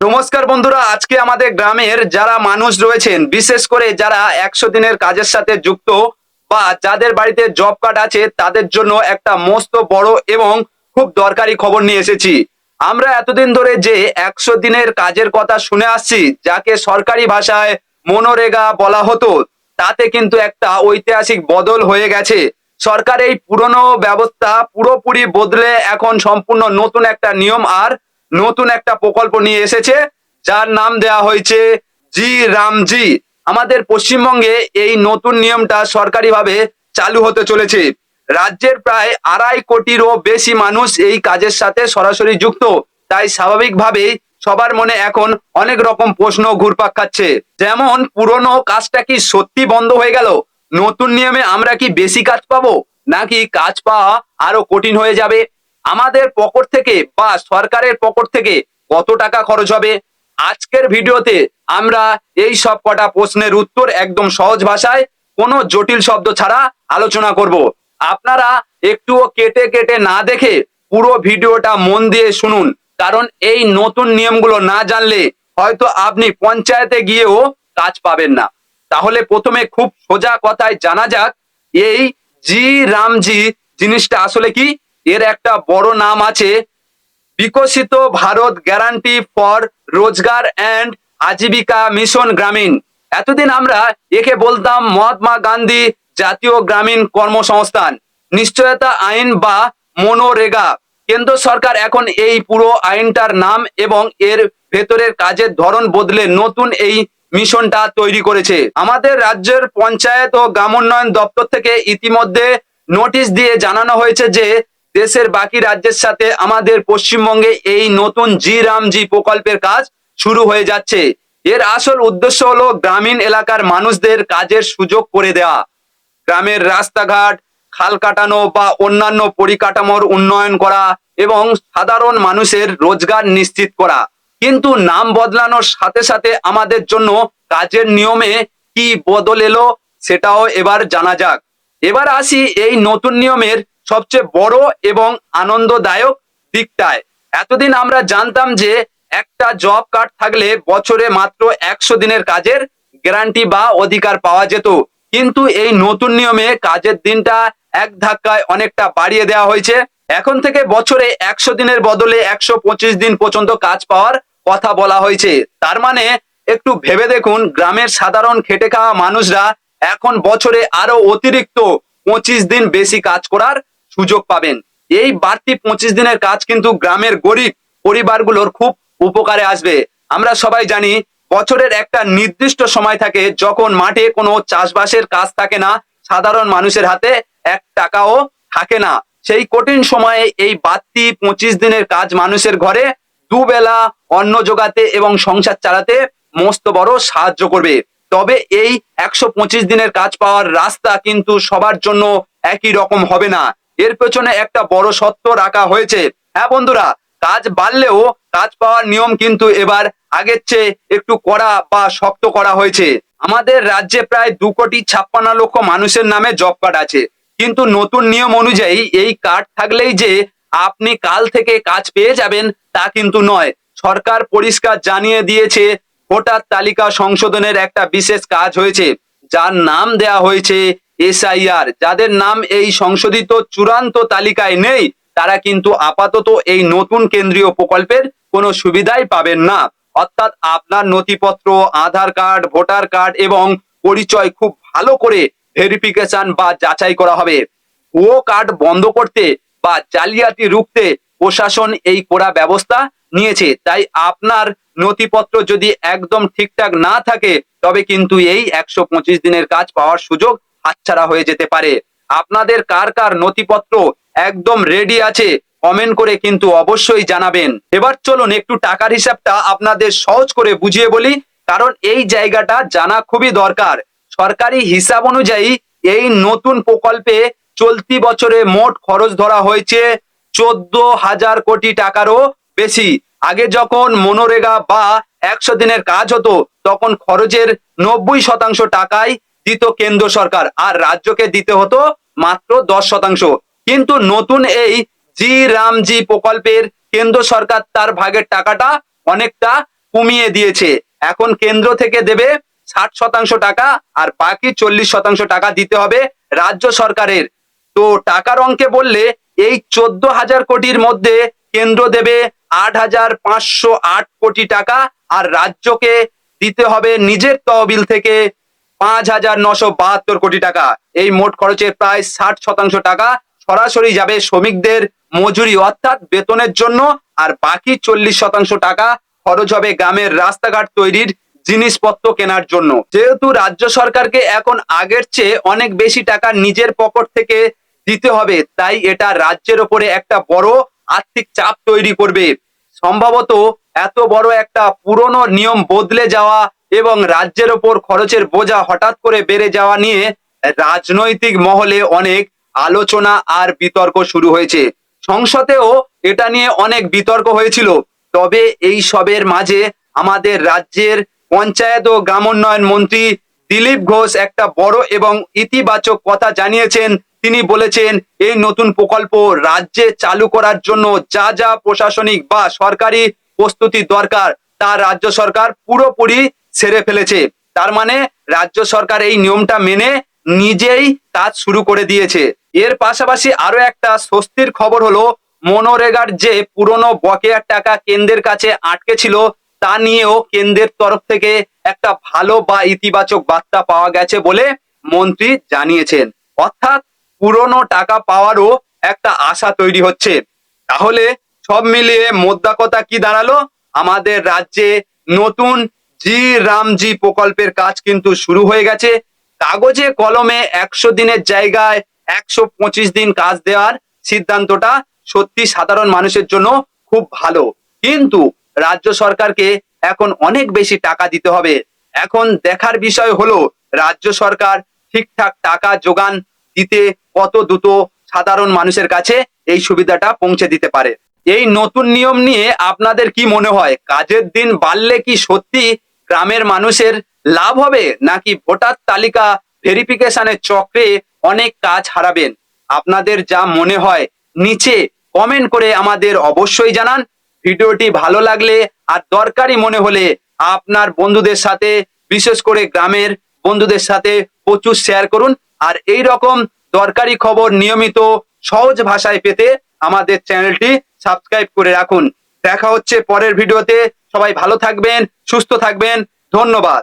নমস্কার বন্ধুরা, আজকে আমাদের গ্রামের যারা মানুষ রয়েছেন, বিশেষ করে যারা 100 দিনের কাজের সাথে যুক্ত বা যাদের বাড়িতে জব কার্ড আছে, তাদের জন্য একটা মস্ত বড় এবং খুব দরকারি খবর নিয়ে এসেছি। আমরা এতদিন ধরে যে 100 দিনের কাজের কথা শুনে আসছি, যাকে সরকারি ভাষায় মনরেগা বলা হতো, তাতে কিন্তু একটা ঐতিহাসিক বদল হয়ে গেছে। সরকার এই পুরনো ব্যবস্থা পুরোপুরি বদলে এখন সম্পূর্ণ নতুন একটা নিয়ম আর নতুন একটা প্রকল্প নিয়ে এসেছে, যার নাম দেয়া হয়েছে জি রামজি। আমাদের পশ্চিমবঙ্গে এই নতুন নিয়মটা সরকারিভাবে চালু হতে চলেছে। রাজ্যের প্রায় 2.5 কোটিরও বেশি মানুষ এই কাজের সাথে সরাসরি যুক্ত, তাই স্বাভাবিকভাবেই সবার মনে এখন অনেক রকম প্রশ্ন ঘুরপাক খাচ্ছে। যেমন, পুরনো কাজটা কি সত্যি বন্ধ হয়ে গেল? নতুন নিয়মে আমরা কি বেশি কাজ পাবো, নাকি কাজ পাওয়া আরো কঠিন হয়ে যাবে? আমাদের পকেট থেকে বা সরকারের পকেট থেকে কত টাকা খরচ হবে? আজকের ভিডিওতে আমরা এই সব কটা প্রশ্নের উত্তর একদম সহজ ভাষায়, কোনো জটিল শব্দ ছাড়া আলোচনা করব। আপনারা একটুও কেটে কেটে না দেখে পুরো ভিডিওটা মন দিয়ে শুনুন, কারণ এই নতুন নিয়মগুলো না জানলে হয়তো আপনি পঞ্চায়েতে গিয়েও কাজ পাবেন না। তাহলে প্রথমে খুব সোজা কথায় জানা যাক, এই জি রামজি জিনিসটা আসলে কি। এর একটা বড় নাম আছে, বিকশিত ভারত গ্যারান্টি ফর রোজগার অ্যান্ড আজীবিকা মিশন গ্রামীণ। এতদিন আমরা একে বলতাম মহাত্মা গান্ধী জাতীয় গ্রামীণ কর্মসংস্থান নিশ্চয়তা আইন বা মনোরেগা। কেন্দ্র সরকার এখন এই পুরো আইনটার নাম এবং এর ভেতরের কাজের ধরন বদলে নতুন এই মিশনটা তৈরি করেছে। আমাদের রাজ্যের পঞ্চায়েত ও গ্রামোন্নয়ন দপ্তর থেকে ইতিমধ্যে নোটিশ দিয়ে জানানো হয়েছে যে দেশের বাকি রাজ্যের সাথে আমাদের পশ্চিমবঙ্গে এই নতুন জি রামজি প্রকল্পের কাজ শুরু হয়ে যাচ্ছে। এর আসল উদ্দেশ্য হলো গ্রামীণ এলাকার মানুষদের কাজের সুযোগ করে দেওয়া, গ্রামের রাস্তাঘাট, খাল কাটানো বা অন্যান্য পরিকাঠামোর উন্নয়ন করা এবং সাধারণ মানুষের রোজগার নিশ্চিত করা। কিন্তু নাম বদলানোর সাথে সাথে আমাদের জন্য কাজের নিয়মে কি বদল এলো, সেটাও এবার জানা যাক। এবার আসি এই নতুন নিয়মের সবচেয়ে বড় এবং আনন্দদায়ক দিকটায়। এতদিন আমরা জানতাম যে একটা জব কার্ড থাকলে বছরে মাত্র 100 দিনের কাজের গ্যারান্টি বা অধিকার পাওয়া যেত, কিন্তু এই নতুন নিয়মে কাজের দিনটা এক ধাক্কায় অনেকটা বাড়িয়ে দেওয়া হয়েছে। এখন থেকে বছরে 100 দিনের বদলে 125 দিন পর্যন্ত কাজ পাওয়ার কথা বলা হয়েছে। তার মানে একটু ভেবে দেখুন, গ্রামের সাধারণ খেটে খাওয়া মানুষরা এখন বছরে আরো অতিরিক্ত 25 দিন বেশি কাজ করার সুযোগ পাবেন। এই বাড়তি 25 দিনের কাজ কিন্তু গ্রামের গরিব পরিবারগুলোর খুব উপকারে আসবে। আমরা সবাই জানি, বছরের একটা নির্দিষ্ট সময় থাকে যখন মাঠে কোনো চাষবাসের কাজ থাকে না, সাধারণ মানুষের হাতে 1 টাকাও থাকে না। সেই কঠিন সময়ে এই বাড়তি 25 দিনের কাজ মানুষের ঘরে দুবেলা অন্ন জোগাতে এবং সংসার চালাতে মস্ত বড় সাহায্য করবে। তবে এই 125 দিনের কাজ পাওয়ার রাস্তা কিন্তু সবার জন্য একই রকম হবে না। এর পেছনে একটা বড় সত্য রাখা হয়েছে। হ্যাঁ বন্ধুরা, কাজ বাড়লেও কাজ পাওয়ার নিয়ম কিন্তু এবার আগের চেয়ে একটু কড়া বা শক্ত করা হয়েছে। আমাদের রাজ্যে প্রায় 2,56,00,000 মানুষের নামে জব কার্ড আছে, কিন্তু নতুন নিয়ম অনুযায়ী এই কার্ড থাকলেই যে আপনি কাল থেকে কাজ পেয়ে যাবেন তা কিন্তু নয়। সরকার পরিষ্কার জানিয়ে দিয়েছে, ভোটার তালিকা সংশোধনের একটা বিশেষ কাজ হয়েছে, যার নাম দেয়া হয়েছে এসআইআর। যাদের নাম এই সংশোধিত চূড়ান্ত তালিকায় নেই, তারা কিন্তু আপাতত এই নতুন কেন্দ্রীয় প্রকল্পের কোনো সুবিধাই পাবেন না। অর্থাৎ আপনার নথিপত্র, আধার কার্ড, ভোটার কার্ড এবং পরিচয় খুব ভালো করে ভেরিফিকেশন বা যাচাই করা হবে। ভুয়ো কার্ড বন্ধ করতে বা জালিয়াতি রুখতে প্রশাসন এই কড়া ব্যবস্থা নিয়েছে। তাই আপনার নথিপত্র যদি একদম ঠিকঠাক না থাকে, তবে কিন্তু এই 125 দিনের কাজ পাওয়ার সুযোগ হাতছাড়া হয়ে যেতে পারে। আপনাদের কার কার নথিপত্র একদম রেডি আছে, কমেন্ট করে কিন্তু অবশ্যই জানাবেন। এবার চলুন একটু টাকার হিসাবটা আপনাদের সহজ করে বুঝিয়ে বলি, কারণ এই জায়গাটা জানা খুবই দরকার। সরকারি হিসাব অনুযায়ী এই নতুন প্রকল্পে চলতি বছরে মোট খরচ ধরা হয়েছে 14,000 কোটি টাকারও বেশি। আগে যখন মনরেগা বা 100 দিনের কাজ হতো, তখন খরচের 90% টাকাই দিত কেন্দ্র সরকার, আর রাজ্যকে দিতে হতো মাত্র 10%। কিন্তু নতুন এই জি রামজি প্রকল্পের কেন্দ্র সরকার তার ভাগের টাকাটা অনেকটা কমিয়ে দিয়েছে। এখন কেন্দ্র থেকে দেবে 60% টাকা আর বাকি 40% টাকা দিতে হবে রাজ্য সরকারের। তো টাকার অঙ্কে বললে এই 14,000 কোটির মধ্যে কেন্দ্র দেবে 8,508 কোটি টাকা আর রাজ্যকে দিতে হবে নিজের তহবিল থেকে 5,972 কোটি টাকা। এই মোট খরচের প্রায় 60% টাকা সরাসরি যাবে শ্রমিকদের মজুরি অর্থাৎ বেতনের জন্য, আর বাকি 40% টাকা খরচ হবে গ্রামের রাস্তাঘাট তৈরির জিনিসপত্র কেনার জন্য। যেহেতু রাজ্য সরকারকে এখন আগের চেয়ে অনেক বেশি টাকা নিজের পকেট থেকে দিতে হবে, তাই এটা রাজ্যের ওপরে একটা বড় আর্থিক চাপ তৈরি করবে। সম্ভবত এত বড় একটা পুরনো নিয়ম বদলে যাওয়া এবং রাজ্যের ওপর খরচের বোঝা হঠাৎ করে বেড়ে যাওয়া নিয়ে রাজনৈতিক মহলে অনেক আলোচনা আর বিতর্ক শুরু হয়েছে। সংসদেও এটা নিয়ে অনেক বিতর্ক হয়েছিল। তবে এই সবের মাঝে আমাদের রাজ্যের পঞ্চায়েত ও গ্রামোন্নয়ন মন্ত্রী দিলীপ ঘোষ একটা বড় এবং ইতিবাচক কথা জানিয়েছেন। তিনি বলেছেন এই নতুন প্রকল্প রাজ্যে চালু করার জন্য যা যা প্রশাসনিক বা সরকারি প্রস্তুতি দরকার তা রাজ্য সরকার পুরোপুরি সেরে ফেলেছে। তার মানে রাজ্য সরকার এই নিয়মটা মেনে নিজেই কাজ শুরু করে দিয়েছে। এর পাশাপাশি আরো একটা স্বস্তির খবর হলো মনরেগার যে পুরনো বকেয়া টাকা কেন্দ্রের কাছে আটকে ছিল তা নিয়েও কেন্দ্রের তরফ থেকে একটা ভালো বা ইতিবাচক বার্তা পাওয়া গেছে বলে মন্ত্রী জানিয়েছেন। অর্থাৎ পুরনো টাকা পাওয়ারও একটা আশা তৈরি হচ্ছে। তাহলে সব মিলিয়ে মোদ্দা কথা কি দাঁড়ালো, আমাদের রাজ্যে নতুন জি রামজি প্রকল্পের কাজ কিন্তু শুরু হয়ে গেছে। কাগজে কলমে 100 দিনের জায়গায় 125 দিন কাজ দেওয়ার সিদ্ধান্তটা সত্যি সাধারণ মানুষের জন্য খুব ভালো। কিন্তু রাজ্য সরকারকে এখন অনেক বেশি টাকা দিতে হবে। এখন দেখার বিষয় হলো রাজ্য সরকার ঠিকঠাক টাকা যোগান দিতে কত দ্রুত সাধারণ মানুষের কাছে এই সুবিধাটা পৌঁছে দিতে পারে। এই নতুন নিয়ম নিয়ে আপনাদের কি মনে হয়? কাজের দিন বাড়লে কি সত্যি গ্রামের মানুষের লাভ হবে, নাকি ভোটার তালিকা ভেরিফিকেশনের চক্রে অনেক কাজ হারাবেন? আপনাদের যা মনে হয় নিচে কমেন্ট করে আমাদের অবশ্যই জানান। ভিডিওটি ভালো লাগলে আর দরকারি মনে হলে আপনার বন্ধুদের সাথে, বিশেষ করে গ্রামের বন্ধুদের সাথে প্রচুর শেয়ার করুন। আর এই রকম দরকারি খবর নিয়মিত সহজ ভাষায় পেতে আমাদের চ্যানেলটি সাবস্ক্রাইব করে রাখুন। দেখা হচ্ছে পরের ভিডিওতে। সবাই ভালো থাকবেন, সুস্থ থাকবেন। ধন্যবাদ।